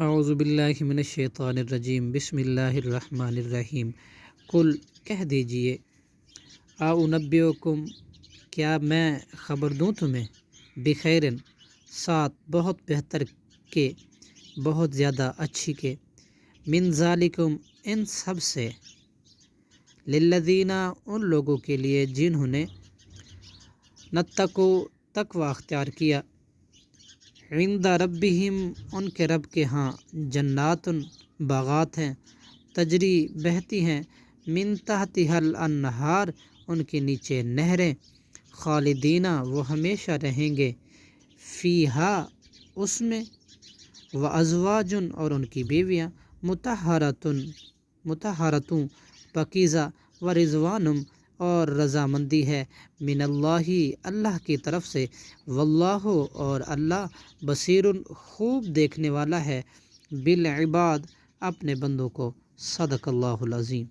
اعوذ باللہ من الشیطان الرجیم، بسم اللہ الرحمن الرحیم۔ قل کہہ دیجئے، اعنبئکم کیا میں خبر دوں تمہیں، بخیرن ساتھ بہت بہتر کے، بہت زیادہ اچھی کے، من ذالکم ان سب سے، للذین ان لوگوں کے لیے جنہوں نے نتقوا تقوی اختیار کیا، عند ربہم ان کے رب کے ہاں، جنات باغات ہیں، تجری بہتی ہیں، من تحتہا الانہار ان کے نیچے نہریں، خالدین وہ ہمیشہ رہیں گے، فیہا اس میں، وازواج اور ان کی بیویاں، مطہراتوں پاکیزہ، ورضوان اور رضامندی ہے، من اللہ اللہ کی طرف سے، واللہ اور اللہ بصیر خوب دیکھنے والا ہے، بالعباد اپنے بندوں کو۔ صدق اللہ العظیم۔